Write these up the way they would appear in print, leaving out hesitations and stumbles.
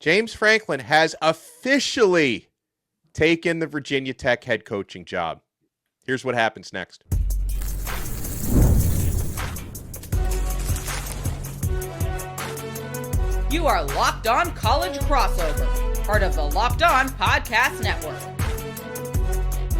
James Franklin has officially taken the Virginia Tech head coaching job. Here's what happens next. You are Locked On College Crossover, part of the Locked On Podcast Network.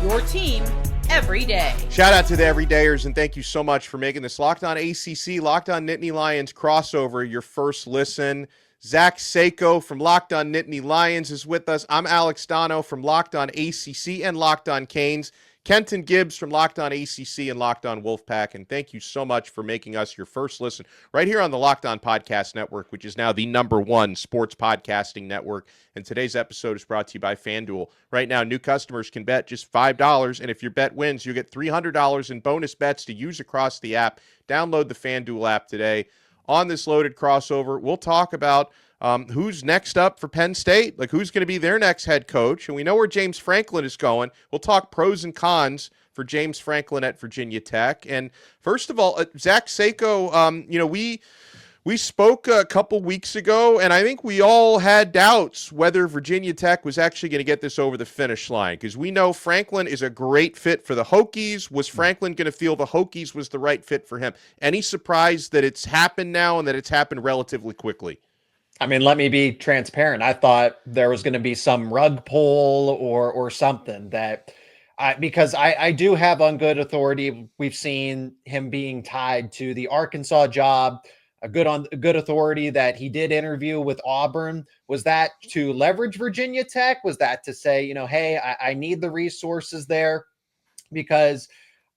Your team every day. Shout out to the everydayers, and thank you so much for making this Locked On ACC, Locked On Nittany Lions crossover your first listen. Zach Seyko from Locked On Nittany Lions is with us. I'm Alex Donno from Locked On ACC and Locked On Canes. Kenton Gibbs from Locked On ACC and Locked On Wolfpack. And thank you so much for making us your first listen right here on the Locked On Podcast Network, which is now the #1 sports podcasting network. And today's episode is brought to you by FanDuel. Right now, new customers can bet just $5. And if your bet wins, you get $300 in bonus bets to use across the app. Download the FanDuel app today. On this loaded crossover, we'll talk about who's next up for Penn State, like who's going to be their next head coach. And we know where James Franklin is going. We'll talk pros and cons for James Franklin at Virginia Tech. And first of all, Zach Seyko, we spoke a couple weeks ago, and I think we all had doubts whether Virginia Tech was actually going to get this over the finish line, because we know Franklin is a great fit for the Hokies. Was Franklin going to feel the Hokies was the right fit for him? Any surprise that it's happened now and that it's happened relatively quickly? I mean, let me be transparent. I thought there was going to be some rug pull or something because I do have on good authority. We've seen him being tied to the Arkansas job. A good authority that he did interview with Auburn. Was that to leverage Virginia Tech? Was that to say, hey, I need the resources there? Because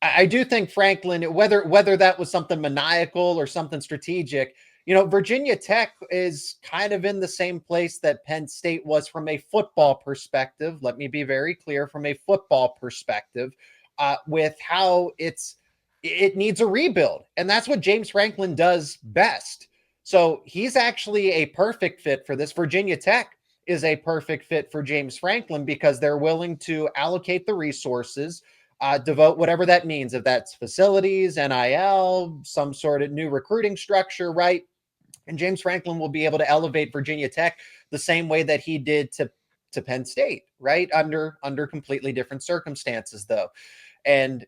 I do think Franklin, whether that was something maniacal or something strategic, Virginia Tech is kind of in the same place that Penn State was from a football perspective. Let me be very clear, from a football perspective, with how it needs a rebuild. And that's what James Franklin does best. So he's actually a perfect fit for this. Virginia Tech is a perfect fit for James Franklin because they're willing to allocate the resources, devote whatever that means, if that's facilities, NIL, some sort of new recruiting structure, right? And James Franklin will be able to elevate Virginia Tech the same way that he did to Penn State, right? Under completely different circumstances, though. And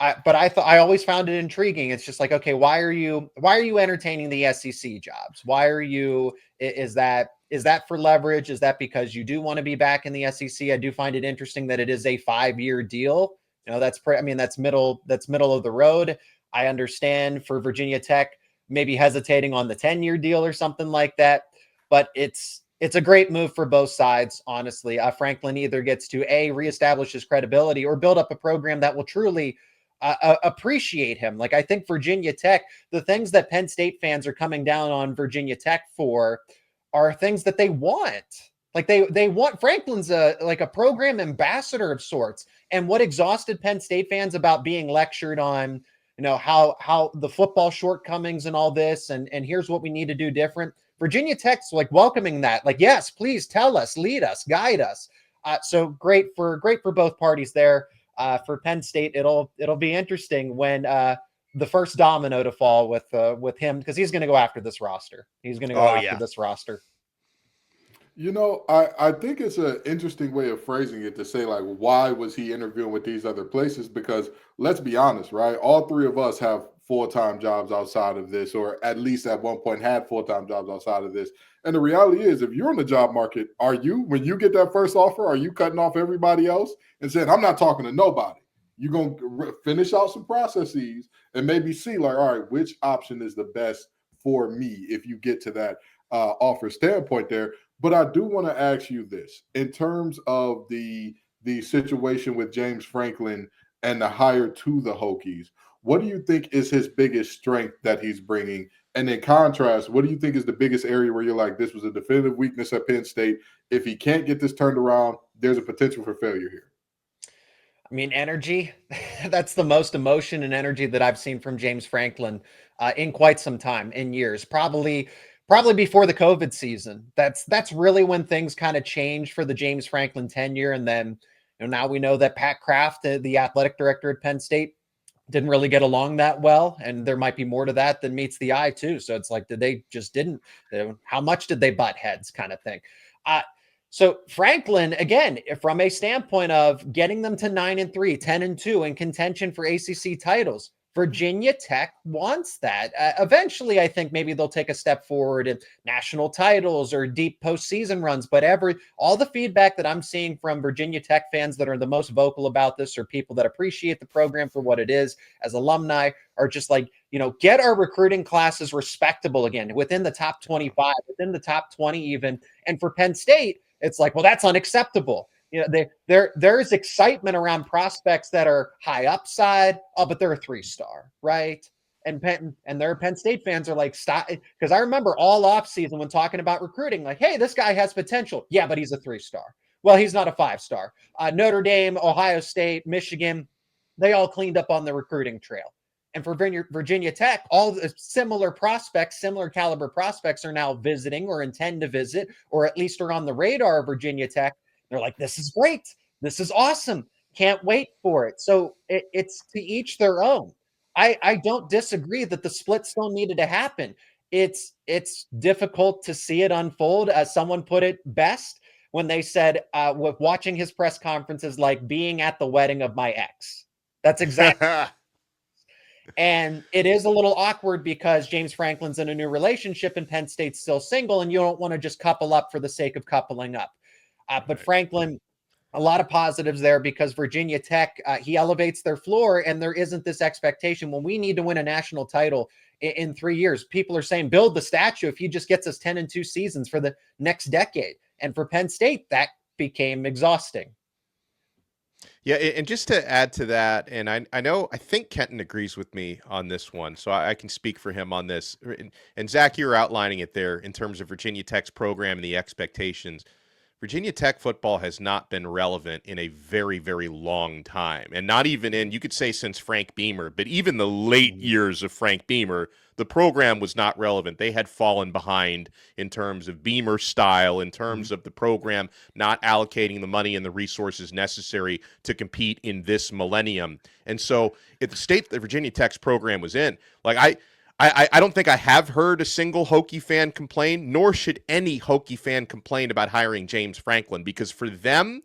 I always found it intriguing. It's just like, okay, why are you entertaining the SEC jobs? Is that for leverage? Is that because you do want to be back in the SEC? I do find it interesting that it is a 5-year deal. That's middle of the road. I understand for Virginia Tech maybe hesitating on the 10-year deal or something like that, but it's a great move for both sides, honestly. Franklin either gets to reestablish his credibility or build up a program that will truly appreciate him. Like, I think Virginia Tech, the things that Penn State fans are coming down on Virginia Tech for are things that they want. Like they want Franklin's a program ambassador of sorts. And what exhausted Penn State fans about being lectured on, how the football shortcomings and all this, and here's what we need to do different. Virginia Tech's like welcoming that, like, yes, please tell us, lead us, guide us. So great for both parties there. For Penn State, it'll be interesting when the first domino to fall with him, because he's going to go after this roster. He's going to go after this roster. I think it's an interesting way of phrasing it to say, like, why was he interviewing with these other places? Because let's be honest, right? All three of us have full-time jobs outside of this, or at least at one point had full-time jobs outside of this. And the reality is, if you're in the job market, when you get that first offer, are you cutting off everybody else and saying, I'm not talking to nobody? You're going to finish out some processes and maybe see, like, all right, which option is the best for me if you get to that offer standpoint there. But I do want to ask you this, in terms of the situation with James Franklin and the hire to the Hokies, what do you think is his biggest strength that he's bringing? And in contrast, what do you think is the biggest area where you're like, this was a definitive weakness at Penn State? If he can't get this turned around, there's a potential for failure here. I mean, energy. That's the most emotion and energy that I've seen from James Franklin in quite some time, in years. Probably before the COVID season. That's really when things kind of changed for the James Franklin tenure. And then now we know that Pat Kraft, the athletic director at Penn State, didn't really get along that well. And there might be more to that than meets the eye too. So it's like, how much did they butt heads kind of thing? So Franklin, again, from a standpoint of getting them to 9-3, 10-2 in contention for ACC titles, Virginia Tech wants that. Eventually, I think maybe they'll take a step forward in national titles or deep postseason runs. But all the feedback that I'm seeing from Virginia Tech fans that are the most vocal about this, or people that appreciate the program for what it is as alumni, are just like, get our recruiting classes respectable again, within the top 25, within the top 20 even. And for Penn State, it's like, well, that's unacceptable. There's excitement around prospects that are high upside. Oh, but they're a 3-star, right? And their Penn State fans are like, stop. Because I remember all offseason when talking about recruiting, like, hey, this guy has potential. Yeah, but he's a 3-star. Well, he's not a 5-star. Notre Dame, Ohio State, Michigan, they all cleaned up on the recruiting trail. And for Virginia Tech, all the similar prospects, similar caliber prospects are now visiting or intend to visit, or at least are on the radar of Virginia Tech. They're like, this is great. This is awesome. Can't wait for it. So it's to each their own. I don't disagree that the split still needed to happen. It's difficult to see it unfold, as someone put it best when they said, watching his press conferences like being at the wedding of my ex. That's exactly. And it is a little awkward because James Franklin's in a new relationship and Penn State's still single, and you don't want to just couple up for the sake of coupling up. But Franklin, a lot of positives there, because Virginia Tech, he elevates their floor, and there isn't this expectation when we need to win a national title in 3 years. People are saying, build the statue if he just gets us 10-2 seasons for the next decade. And for Penn State, that became exhausting. Yeah, and just to add to that, and I think Kenton agrees with me on this one, so I can speak for him on this. And Zach, you're outlining it there in terms of Virginia Tech's program and the expectations. Virginia Tech football has not been relevant in a very, very long time. And not even you could say since Frank Beamer, but even the late years of Frank Beamer, the program was not relevant. They had fallen behind in terms of Beamer style, in terms of the program not allocating the money and the resources necessary to compete in this millennium. And so at the state that Virginia Tech's program was in, like I don't think I have heard a single Hokie fan complain, nor should any Hokie fan complain about hiring James Franklin, because for them,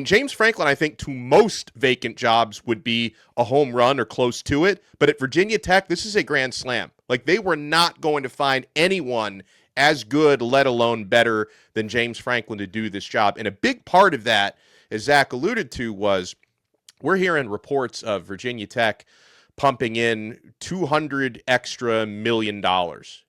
James Franklin, I think to most vacant jobs would be a home run or close to it. But at Virginia Tech, this is a grand slam. Like, they were not going to find anyone as good, let alone better, than James Franklin to do this job. And a big part of that, as Zach alluded to, was we're hearing reports of Virginia Tech pumping in $200 extra million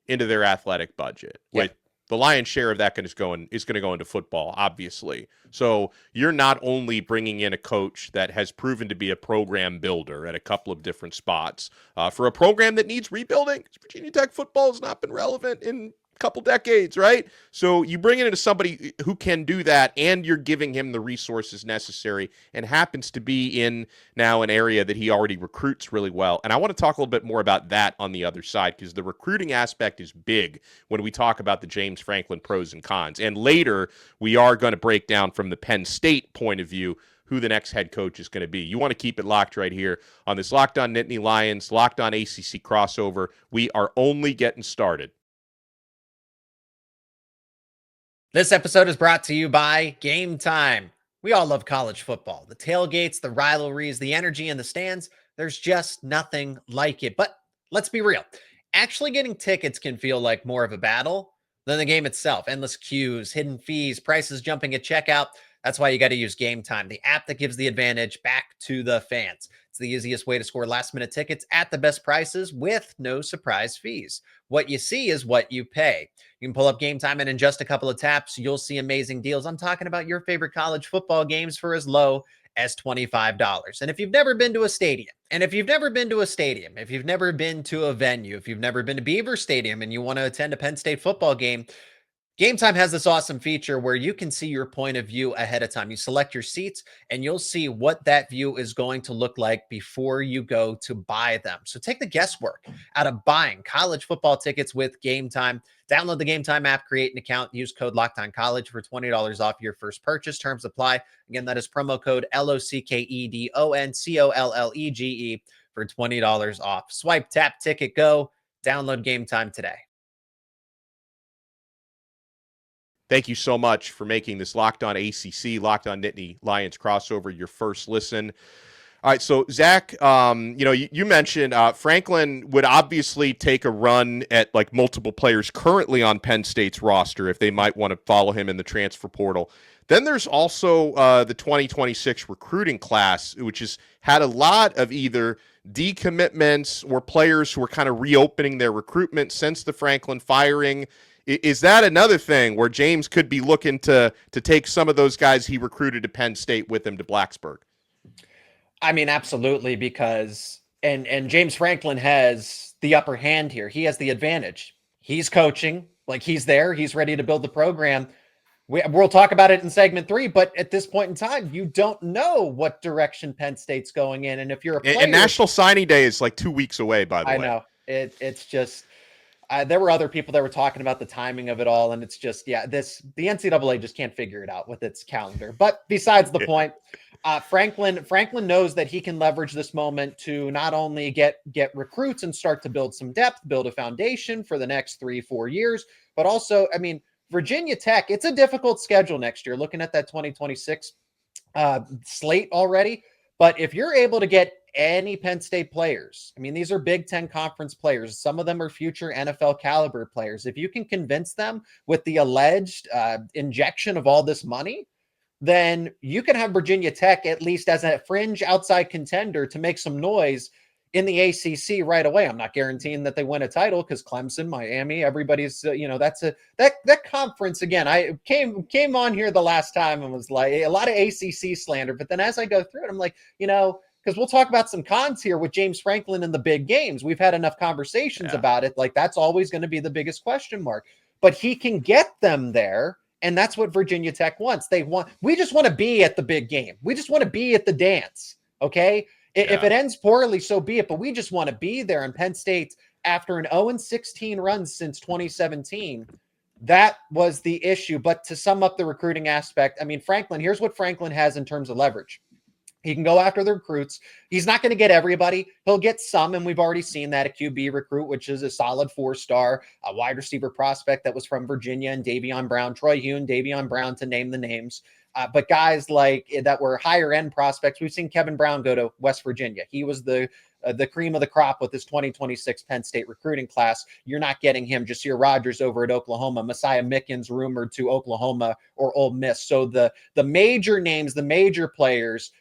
into their athletic budget. Yeah. With the lion's share of that is going to go into football, obviously. So you're not only bringing in a coach that has proven to be a program builder at a couple of different spots for a program that needs rebuilding. Virginia Tech football has not been relevant in couple decades, right? So you bring it into somebody who can do that, and you're giving him the resources necessary, and happens to be in now an area that he already recruits really well. And I want to talk a little bit more about that on the other side, because the recruiting aspect is big when we talk about the James Franklin pros and cons. And later, we are going to break down from the Penn State point of view who the next head coach is going to be. You want to keep it locked right here on this Locked On Nittany Lions, Locked On ACC crossover. We are only getting started. This episode is brought to you by Gametime. We all love college football. The tailgates, the rivalries, the energy in the stands. There's just nothing like it. But let's be real. Actually getting tickets can feel like more of a battle than the game itself. Endless queues, hidden fees, prices jumping at checkout. That's why you got to use Gametime, the app that gives the advantage back to the fans. It's the easiest way to score last-minute tickets at the best prices with no surprise fees. What you see is what you pay. You can pull up Gametime, and in just a couple of taps, you'll see amazing deals. I'm talking about your favorite college football games for as low as $25. And if you've never been to a stadium, if you've never been to a venue, if you've never been to Beaver Stadium and you want to attend a Penn State football game, Gametime has this awesome feature where you can see your point of view ahead of time. You select your seats and you'll see what that view is going to look like before you go to buy them. So take the guesswork out of buying college football tickets with Gametime. Download the Gametime app, create an account, use code LOCKEDONCollege for $20 off your first purchase. Terms apply. Again, that is promo code LOCKEDONCOLLEGE for $20 off. Swipe, tap, ticket, go. Download Gametime today. Thank you so much for making this Locked On ACC, Locked On Nittany Lions crossover your first listen. All right, so Zach, you mentioned Franklin would obviously take a run at like multiple players currently on Penn State's roster if they might want to follow him in the transfer portal. Then there's also the 2026 recruiting class, which has had a lot of either decommitments or players who are kind of reopening their recruitment since the Franklin firing. Is that another thing where James could be looking to take some of those guys he recruited to Penn State with him to Blacksburg? I mean, absolutely, because and James Franklin has the upper hand here. He has the advantage. He's coaching, like he's there. He's ready to build the program. We'll talk about it in segment 3, but at this point in time, you don't know what direction Penn State's going in. And if you're a player, and National Signing Day is like 2 weeks away, by the way. I know. It's just there were other people that were talking about the timing of it all, and it's just, the NCAA just can't figure it out with its calendar. But besides the point, Franklin knows that he can leverage this moment to not only get recruits and start to build some depth, build a foundation for the next 3-4 years, but also, I mean, Virginia Tech, it's a difficult schedule next year, looking at that 2026 slate already. But if you're able to get any Penn State players, I mean, these are Big Ten Conference players. Some of them are future NFL caliber players. If you can convince them with the alleged injection of all this money, then you can have Virginia Tech at least as a fringe outside contender to make some noise in the ACC right away. I'm not guaranteeing that they win a title because Clemson, Miami, everybody's, that conference again. I came on here the last time and was like a lot of ACC slander, but then as I go through it, I'm like, because we'll talk about some cons here with James Franklin in the big games. We've had enough conversations about it. Like that's always going to be the biggest question mark, but he can get them there. And that's what Virginia Tech wants. We just want to be at the big game. We just want to be at the dance. Okay. If it ends poorly, so be it. But we just want to be there. And Penn State, after an 0-16 run since 2017, that was the issue. But to sum up the recruiting aspect, I mean, here's what Franklin has in terms of leverage. He can go after the recruits. He's not going to get everybody. He'll get some, and we've already seen that, a QB recruit, which is a solid 4-star, a wide receiver prospect that was from Virginia, and Davion Brown, Troy Hune, Davion Brown, to name the names. But guys like that were higher end prospects. We've seen Kevin Brown go to West Virginia. He was the cream of the crop with this 2026 Penn State recruiting class. You're not getting him. Jasir Rogers over at Oklahoma. Messiah Mickens rumored to Oklahoma or Ole Miss. So the major names, the major players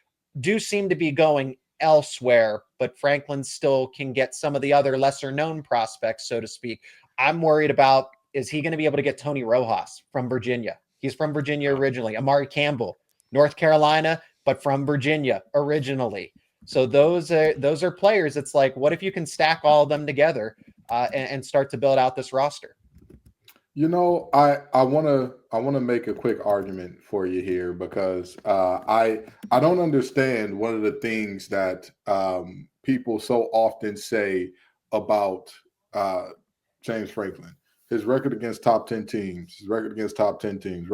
do seem to be going elsewhere, but Franklin still can get some of the other lesser known prospects, so to speak. I'm worried about, is he going to be able to get Tony Rojas from Virginia? He's from Virginia originally. Amari Campbell, North Carolina, but from Virginia originally. So those are players. It's like, what if you can stack all of them together and start to build out this roster? I want to make a quick argument for you here because I don't understand one of the things that people so often say about James Franklin. His record against top 10 teams, record against top 10 teams.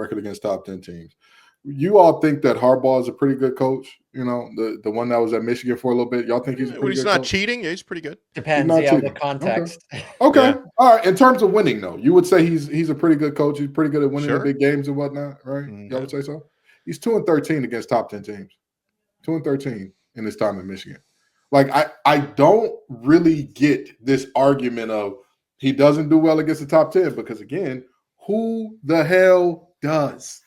You all think that Harbaugh is a pretty good coach? The one that was at Michigan for a little bit. Y'all think he's a pretty when he's good not coach? Cheating? Yeah, he's pretty good. Depends, the context. Okay. Yeah. All right. In terms of winning, though, you would say he's a pretty good coach. He's pretty good at winning the big games and whatnot, right? Y'all would say so? He's 2-13 against top 10 teams. 2-13 in his time in Michigan. Like, I don't really get this argument of he doesn't do well against the top 10 because, again, who the hell does?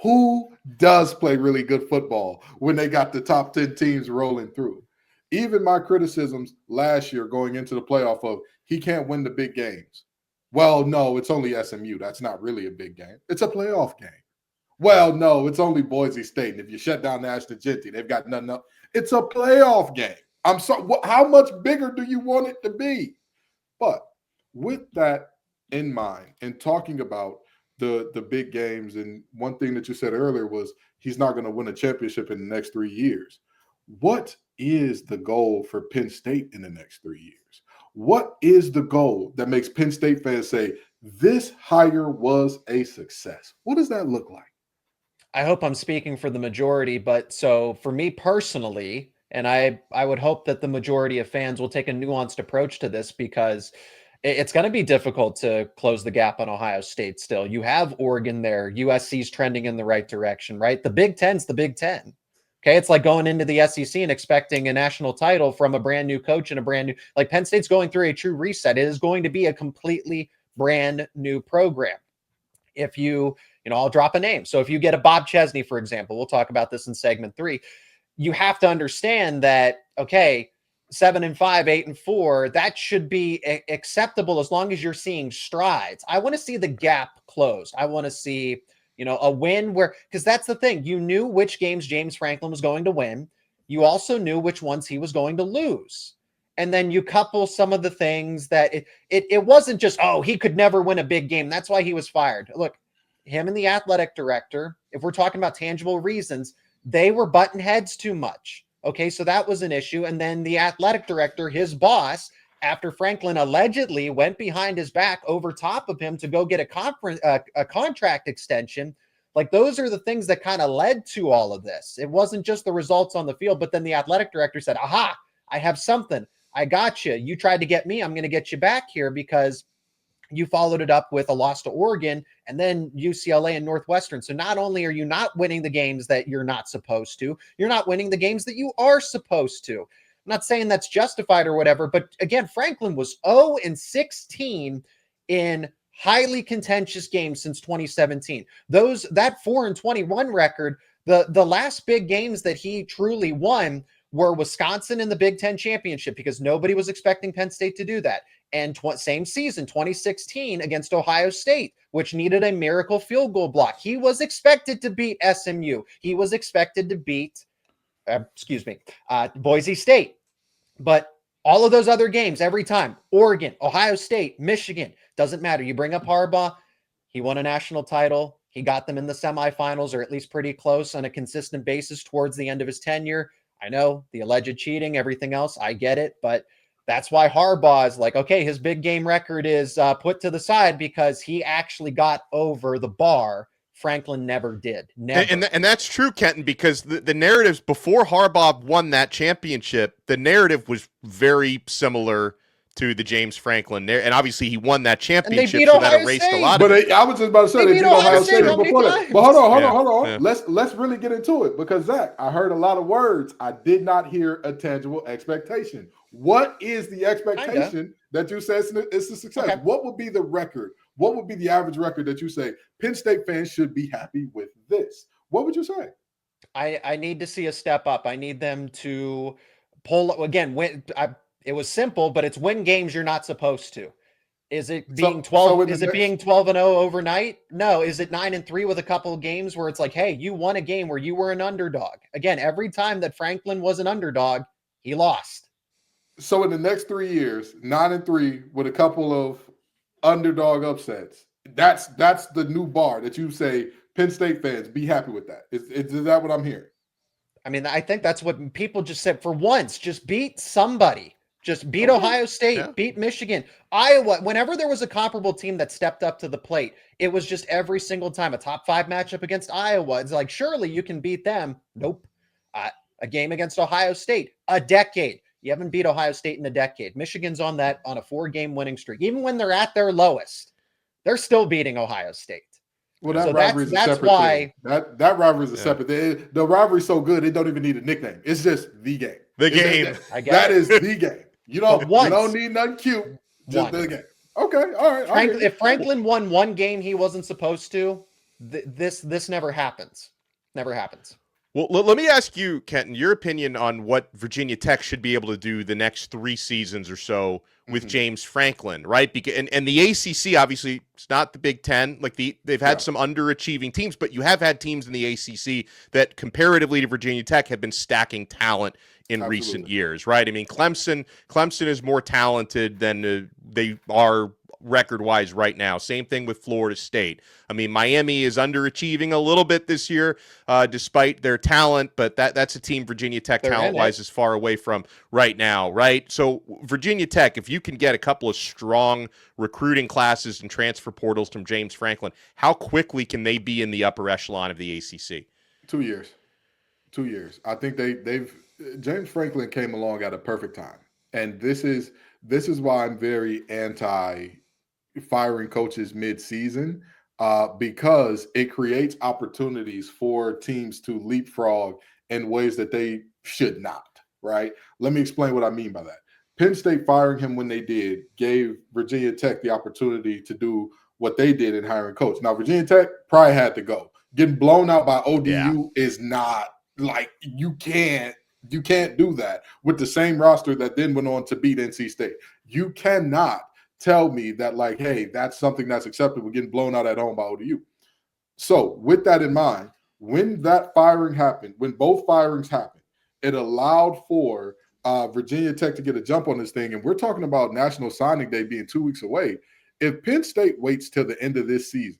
Who does play really good football when they got the top 10 teams rolling through? Even my criticisms last year going into the playoff of he can't win the big games. Well, no, it's only SMU. That's not really a big game. It's a playoff game. Well, no, it's only Boise State. And if you shut down Ashton Genty, they've got nothing else. It's a playoff game. I'm sorry. How much bigger do you want it to be? But with that in mind and talking about the big games, and one thing that you said earlier was he's not going to win a championship in the next 3 years. What is the goal for Penn State in the next 3 years? What is the goal that makes Penn State fans say this hire was a success? What does that look like? I hope I'm speaking for the majority, but so for me personally, and I would hope that the majority of fans will take a nuanced approach to this, because It's going to be difficult to close the gap on Ohio State still. You have Oregon there. USC's trending in the right direction, right? The Big Ten's the Big Ten. Okay, it's like going into the SEC and expecting a national title from a brand new coach and a brand new, like Penn State's going through a true reset. It is going to be a completely brand new program. If I'll drop a name. So if you get a Bob Chesney, for example, we'll talk about this in segment 3, you have to understand that, okay, 7-5, 8-4, that should be acceptable as long as you're seeing strides. I want to see the gap closed. I want to see a win because that's the thing. You knew which games James Franklin was going to win. You also knew which ones he was going to lose. And then you couple some of the things that it wasn't just, he could never win a big game. That's why he was fired. Look, him and the athletic director, if we're talking about tangible reasons, they were butting heads too much. Okay, so that was an issue. And then the athletic director, his boss, after Franklin allegedly went behind his back over top of him to go get a contract extension, like those are the things that kind of led to all of this. It wasn't just the results on the field, but then the athletic director said, aha, I have something. I got you. You tried to get me. I'm going to get you back here because you followed it up with a loss to Oregon and then UCLA and Northwestern. So not only are you not winning the games that you're not supposed to, you're not winning the games that you are supposed to. I'm not saying that's justified or whatever, but again, Franklin was 0-16 in highly contentious games since 2017. That 4-21 record, the last big games that he truly won were Wisconsin in the Big Ten championship because nobody was expecting Penn State to do that. And same season, 2016 against Ohio State, which needed a miracle field goal block. He was expected to beat SMU. He was expected to beat, Boise State. But all of those other games, every time, Oregon, Ohio State, Michigan, doesn't matter. You bring up Harbaugh, he won a national title. He got them in the semifinals, or at least pretty close on a consistent basis towards the end of his tenure. I know the alleged cheating, everything else, I get it, but that's why Harbaugh is like, okay, his big game record is put to the side because he actually got over the bar. Franklin never did. Never. And that's true, Kenton, because the narratives before Harbaugh won that championship, the narrative was very similar to the James Franklin narrative. And obviously he won that championship, so that erased a lot of it. I was just about to say they beat Ohio State before that. But hold on. Yeah. Let's really get into it because, Zach, I heard a lot of words. I did not hear a tangible expectation. What is the expectation that you say it's a success? Okay. What would be the record? What would be the average record that you say Penn State fans should be happy with this? What would you say? I need to see a step up. I need them to pull again. It was simple, but it's win games you're not supposed to. Is it being 12? Is it being 12-0 overnight? No. Is it 9-3 with a couple of games where it's like, hey, you won a game where you were an underdog? Again, every time that Franklin was an underdog, he lost. So in the next 3 years, 9-3 with a couple of underdog upsets. That's the new bar that you say Penn State fans be happy with that. Is that what I'm hearing? I mean, I think that's what people just said. For once, just beat somebody. Just beat Ohio State, beat Michigan, Iowa. Whenever there was a comparable team that stepped up to the plate, it was just every single time a top 5 matchup against Iowa. It's like, surely you can beat them. Nope. A game against Ohio State, a decade. You haven't beat Ohio State in a decade. Michigan's on a 4-game winning streak. Even when they're at their lowest, they're still beating Ohio State. Well, that rivalry is a separate thing. That rivalry is a separate thing. The rivalry's so good, it don't even need a nickname. It's just the game. That is the game. You don't need nothing cute. Just the game. Okay, all right. If Franklin won one game he wasn't supposed to, this never happens. Never happens. Well, let me ask you, Kenton, your opinion on what Virginia Tech should be able to do the next 3 seasons or so with James Franklin, right? Because and the ACC, obviously, it's not the Big Ten. Like they've had some underachieving teams, but you have had teams in the ACC that, comparatively to Virginia Tech, have been stacking talent in recent years, right? I mean, Clemson is more talented than they are record-wise right now. Same thing with Florida State. I mean, Miami is underachieving a little bit this year, despite their talent, but that's a team Virginia Tech talent-wise is far away from right now, right? So Virginia Tech, if you can get a couple of strong recruiting classes and transfer portals from James Franklin, how quickly can they be in the upper echelon of the ACC? 2 years. 2 years. I think they've James Franklin came along at a perfect time. And this is this is why I'm very anti firing coaches mid-season, because it creates opportunities for teams to leapfrog in ways that they should not, right? Let me explain what I mean by that. Penn State firing him when they did gave Virginia Tech the opportunity to do what they did in hiring coach. Now, Virginia Tech probably had to go. Getting blown out by ODU is not like you can't do that with the same roster that then went on to beat NC State. You cannot tell me that, like, hey, that's something that's acceptable, getting blown out at home by ODU. So with that in mind, when that firing happened, when both firings happened, it allowed for Virginia Tech to get a jump on this thing. And we're talking about National Signing Day being 2 weeks away. If Penn State waits till the end of this season,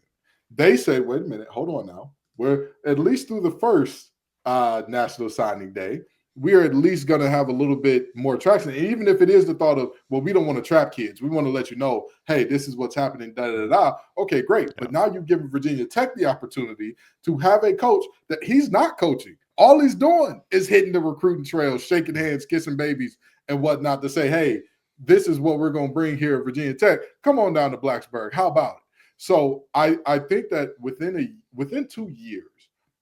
they say, wait a minute, hold on now. We're at least through the first National Signing Day, we are at least going to have a little bit more traction. And even if it is the thought of, well, we don't want to trap kids. We want to let you know, hey, this is what's happening, da-da-da-da. Okay, great. But now you've given Virginia Tech the opportunity to have a coach that he's not coaching. All he's doing is hitting the recruiting trail, shaking hands, kissing babies, and whatnot to say, hey, this is what we're going to bring here at Virginia Tech. Come on down to Blacksburg. How about it? So I think that within 2 years,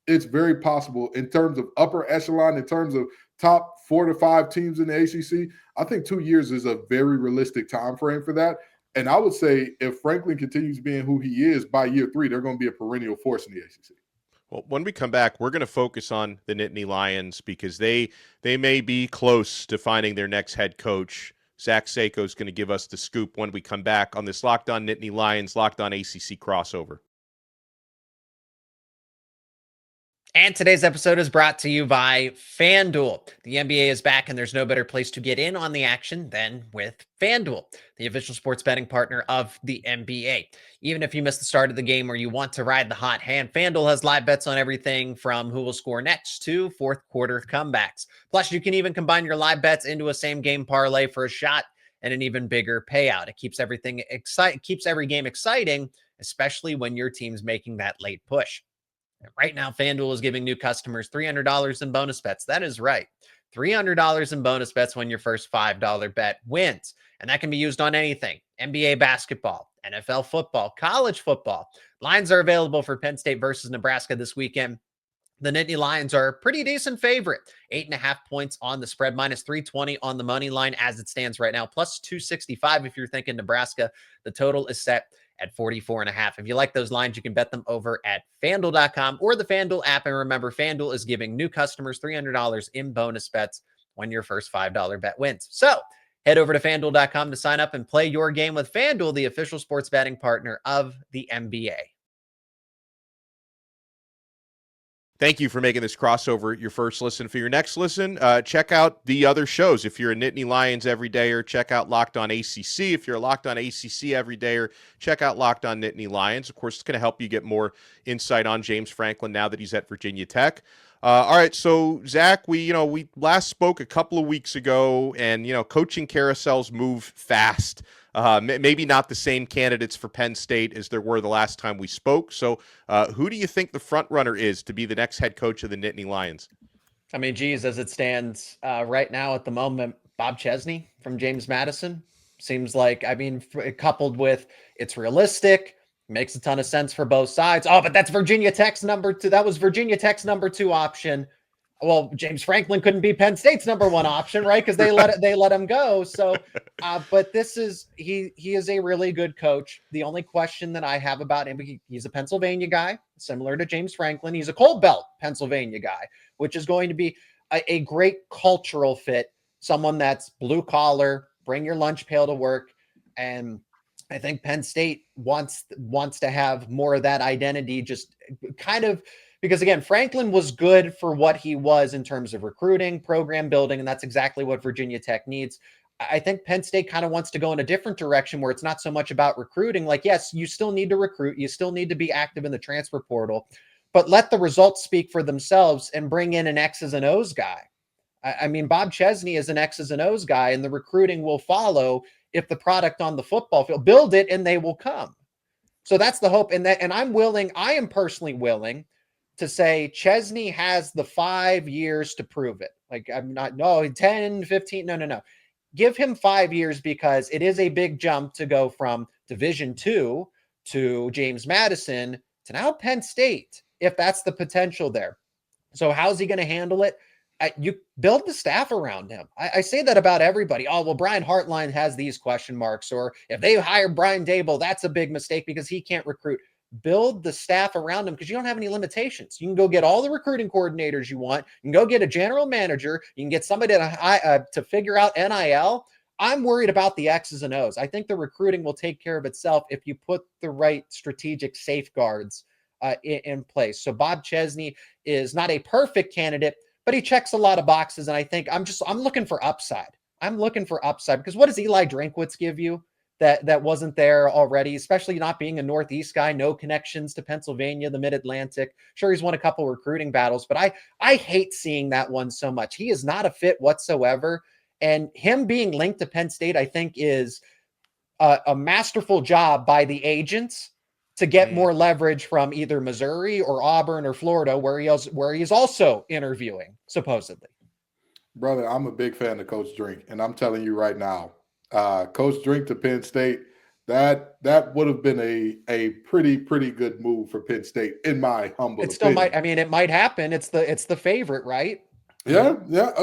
it's very possible in terms of upper echelon, in terms of top 4 to 5 teams in the ACC. I think 2 years is a very realistic time frame for that. And I would say if Franklin continues being who he is by year 3, they're going to be a perennial force in the ACC. Well, when we come back, we're going to focus on the Nittany Lions because they may be close to finding their next head coach. Zach Seyko is going to give us the scoop when we come back on this Locked On Nittany Lions, Locked On ACC crossover. And today's episode is brought to you by FanDuel. The NBA is back, and there's no better place to get in on the action than with FanDuel, the official sports betting partner of the NBA. Even if you missed the start of the game or you want to ride the hot hand, FanDuel has live bets on everything from who will score next to fourth quarter comebacks. Plus, you can even combine your live bets into a same-game parlay for a shot and an even bigger payout. It keeps every game exciting, especially when your team's making that late push. Right now, FanDuel is giving new customers $300 in bonus bets. That is right. $300 in bonus bets when your first $5 bet wins. And that can be used on anything. NBA basketball, NFL football, college football. Lines are available for Penn State versus Nebraska this weekend. The Nittany Lions are a pretty decent favorite. 8.5 points on the spread, minus 320 on the money line as it stands right now, plus 265 if you're thinking Nebraska. The total is set at 44.5. If you like those lines, you can bet them over at FanDuel.com or the FanDuel app. And remember, FanDuel is giving new customers $300 in bonus bets when your first $5 bet wins. So head over to FanDuel.com to sign up and play your game with FanDuel, the official sports betting partner of the NBA. Thank you for making this crossover your first listen. For your next listen, check out the other shows. If you're a Nittany Lions everydayer, check out Locked On ACC. If you're a Locked On ACC everydayer, check out Locked On Nittany Lions. Of course, it's going to help you get more insight on James Franklin now that he's at Virginia Tech. All right, so Zach, we last spoke a couple of weeks ago, and coaching carousels move fast. Maybe not the same candidates for Penn State as there were the last time we spoke. So who do you think the front runner is to be the next head coach of the Nittany Lions? I mean, geez, as it stands right now at the moment, Bob Chesney from James Madison seems like, coupled with it's realistic, makes a ton of sense for both sides. Oh, but that's Virginia Tech's number 2. That was Virginia Tech's number 2 option. Well, James Franklin couldn't be Penn State's number 1 option, right? Because they let him go. So, but he is a really good coach. The only question that I have about him, he's a Pennsylvania guy, similar to James Franklin. He's a Cold Belt Pennsylvania guy, which is going to be a great cultural fit. Someone that's blue collar, bring your lunch pail to work, and I think Penn State wants to have more of that identity, just kind of. Because again, Franklin was good for what he was in terms of recruiting, program building, and that's exactly what Virginia Tech needs. I think Penn State kind of wants to go in a different direction where it's not so much about recruiting. Like, yes, you still need to recruit. You still need to be active in the transfer portal, but let the results speak for themselves and bring in an X's and O's guy. I mean, Bob Chesney is an X's and O's guy, and the recruiting will follow if the product on the football field, build it and they will come. So that's the hope. And I am personally willing to say Chesney has the 5 years to prove it. Like, 10, 15. No. give him 5 years, because it is a big jump to go from Division II to James Madison to now Penn State, if that's the potential there. So how's he going to handle it? You build the staff around him. I say that about everybody. Oh, well, Brian Hartline has these question marks, or if they hire Brian Daboll, that's a big mistake because he can't recruit. Build the staff around him, because you don't have any limitations. You can go get all the recruiting coordinators you want. You can go get a general manager. You can get somebody to figure out NIL. I'm worried about the X's and O's. I think the recruiting will take care of itself if you put the right strategic safeguards in place. So Bob Chesney is not a perfect candidate, but he checks a lot of boxes. And I think I'm looking for upside. I'm looking for upside, because what does Eli Drinkwitz give you that wasn't there already, especially not being a Northeast guy, no connections to Pennsylvania, the Mid-Atlantic. Sure, he's won a couple recruiting battles, but I hate seeing that one so much. He is not a fit whatsoever. And him being linked to Penn State, I think, is a masterful job by the agents to get more leverage from either Missouri or Auburn or Florida, where he is also interviewing, supposedly. Brother, I'm a big fan of Coach Drink, and I'm telling you right now, Coach Drink to Penn State, that would have been a pretty good move for Penn State, in my humble opinion. It still might. I mean, it might happen. It's the favorite, right? Yeah.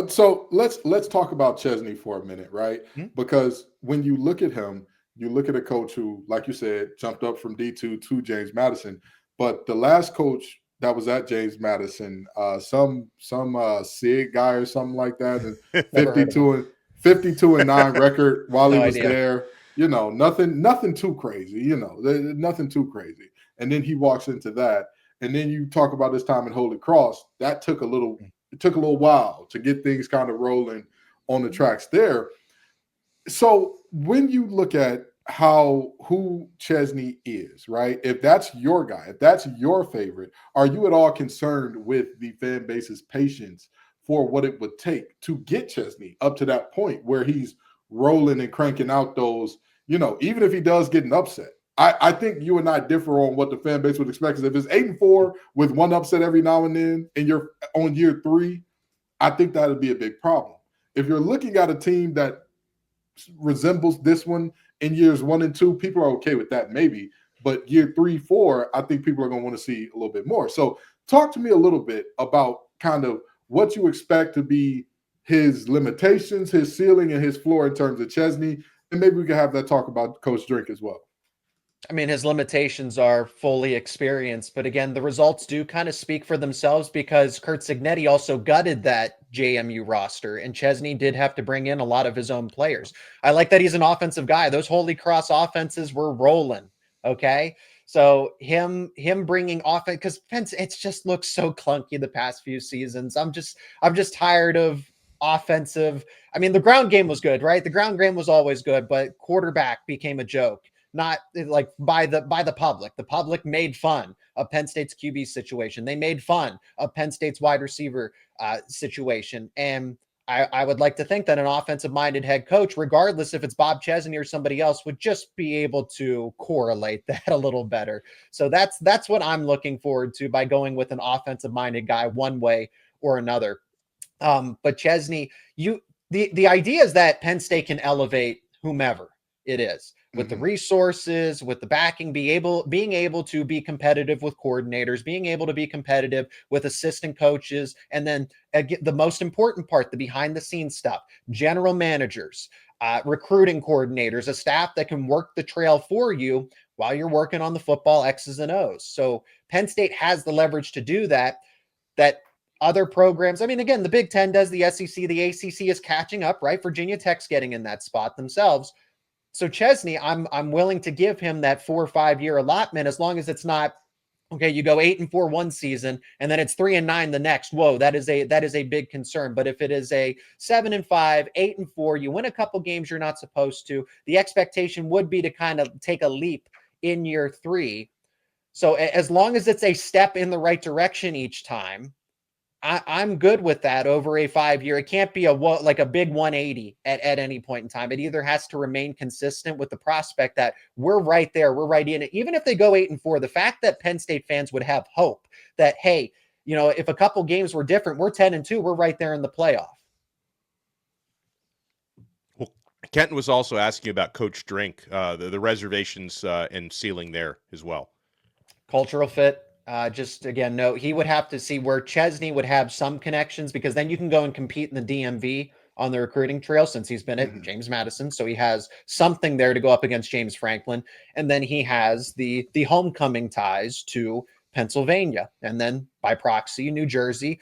So let's talk about Chesney for a minute, right? Mm-hmm. Because when you look at him, you look at a coach who, like you said, jumped up from D2 to James Madison. But the last coach that was at James Madison, some SIG guy or something like that, and 52-9 record while he was there. You know, nothing too crazy. You know, nothing too crazy. And then he walks into that, and then you talk about his time in Holy Cross. That took a little while to get things kind of rolling on the tracks there. So when you look at who Chesney is, right? If that's your guy, if that's your favorite, are you at all concerned with the fan base's patience for what it would take to get Chesney up to that point where he's rolling and cranking out those, you know, even if he does get an upset? I think you and I differ on what the fan base would expect. Because if it's 8-4 with one upset every now and then, and you're on year 3, I think that would be a big problem. If you're looking at a team that resembles this one in years 1 and 2, people are okay with that maybe. But year 3, 4, I think people are going to want to see a little bit more. So talk to me a little bit about kind of what you expect to be his limitations, his ceiling, and his floor in terms of Chesney. And maybe we can have that talk about Coach Drink as well. I mean, his limitations are fully experienced, but again, the results do kind of speak for themselves, because Curt Cignetti also gutted that JMU roster, and Chesney did have to bring in a lot of his own players. I like that he's an offensive guy. Those Holy Cross offenses were rolling. Okay. So him bringing offense, because Penn, it's just looks so clunky the past few seasons. I'm just tired of offensive. I mean, the ground game was good, right? The ground game was always good, but quarterback became a joke. Not like by the public. The public made fun of Penn State's QB situation. They made fun of Penn State's wide receiver situation. And I would like to think that an offensive-minded head coach, regardless if it's Bob Chesney or somebody else, would just be able to correlate that a little better. So that's what I'm looking forward to by going with an offensive-minded guy one way or another. But Chesney, the idea is that Penn State can elevate whomever it is. With the resources, with the backing, being able to be competitive with coordinators, being able to be competitive with assistant coaches, and then the most important part, the behind the scenes stuff, general managers, recruiting coordinators, a staff that can work the trail for you while you're working on the football X's and O's. So Penn State has the leverage to do that other programs, I mean, again, the Big Ten does, the SEC, the ACC is catching up, right? Virginia Tech's getting in that spot themselves. So Chesney, I'm willing to give him that 4 or 5 year allotment, as long as it's not, okay, you go 8-4 one season and then it's 3-9 the next. Whoa, that is a big concern. But if it is a 7-5, 8-4, you win a couple games you're not supposed to, the expectation would be to kind of take a leap in year 3. So as long as it's a step in the right direction each time, I'm good with that over a 5 year. It can't be like a big 180 at any point in time. It either has to remain consistent with the prospect that we're right there. We're right in it. Even if they go 8-4, the fact that Penn State fans would have hope that, hey, you know, if a couple games were different, we're 10-2, we're right there in the playoff. Well, Kenton was also asking about Coach Drink, the reservations and ceiling there as well. Cultural fit. Just again, no, he would have to see where Chesney would have some connections, because then you can go and compete in the DMV on the recruiting trail, since he's been at James Madison. So he has something there to go up against James Franklin. And then he has the homecoming ties to Pennsylvania, and then by proxy, New Jersey.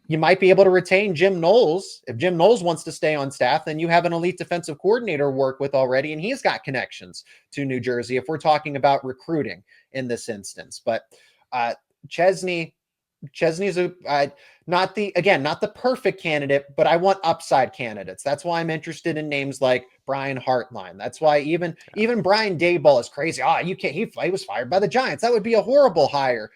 You might be able to retain Jim Knowles. If Jim Knowles wants to stay on staff, then you have an elite defensive coordinator to work with already, and he's got connections to New Jersey if we're talking about recruiting in this instance. But Chesney's not the perfect candidate, but I want upside candidates. That's why I'm interested in names like Brian Hartline. That's why even Brian Daboll is crazy. You can't. He was fired by the Giants. That would be a horrible hire.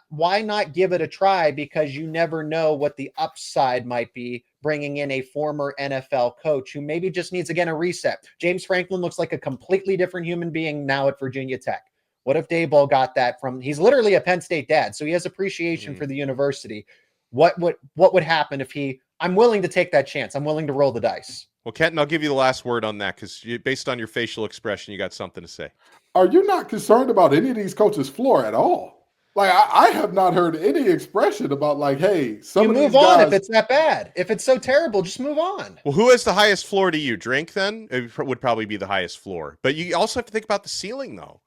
Why not give it a try? Because you never know what the upside might be, bringing in a former NFL coach who maybe just needs, again, a reset. James Franklin looks like a completely different human being now at Virginia Tech. What if Daboll got that from, he's literally a Penn State dad, so he has appreciation for the university. What would happen if I'm willing to take that chance. I'm willing to roll the dice. Well, Kenton, I'll give you the last word on that, because based on your facial expression, you got something to say. Are you not concerned about any of these coaches' floor at all? Like, I have not heard any expression about, like, hey, some of these guys... move on if it's that bad. If it's so terrible, just move on. Well, who has the highest floor to you? Drink, then? It would probably be the highest floor. But you also have to think about the ceiling, though.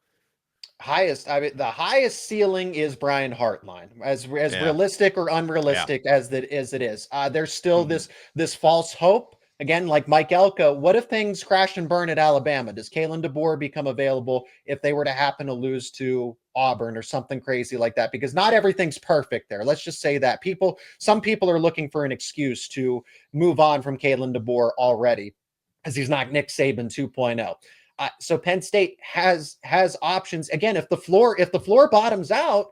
The highest ceiling is Brian Hartline, as realistic or unrealistic as it is. There's still this false hope. Again, like Mike Elko, what if things crash and burn at Alabama? Does Kalen DeBoer become available if they were to happen to lose to Auburn or something crazy like that? Because not everything's perfect there. Let's just say that some people are looking for an excuse to move on from Kalen DeBoer already, because he's not Nick Saban 2.0. So Penn State has options. Again, if the floor bottoms out,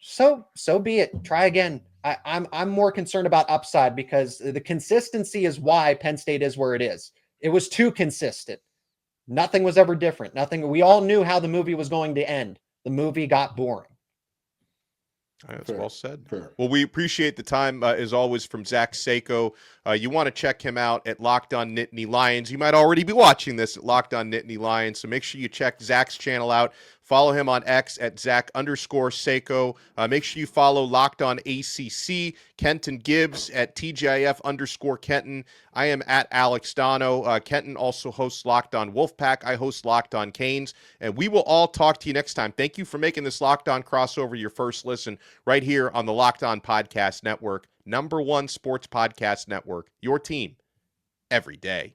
so be it. Try again. I'm more concerned about upside, because the consistency is why Penn State is where it is. It was too consistent. Nothing was ever different. Nothing. We all knew how the movie was going to end. The movie got boring. That's well said. Fair. Well, we appreciate the time, as always, from Zach Seyko. You want to check him out at Locked On Nittany Lions. You might already be watching this at Locked On Nittany Lions, so make sure you check Zach's channel out. Follow him on X at Zach_Seyko. Make sure you follow Locked On ACC, Kenton Gibbs at TGIF_Kenton. I am at Alex Donno. Kenton also hosts Locked On Wolfpack. I host Locked On Canes. And we will all talk to you next time. Thank you for making this Locked On crossover your first listen right here on the Locked On Podcast Network, #1 sports podcast network, your team every day.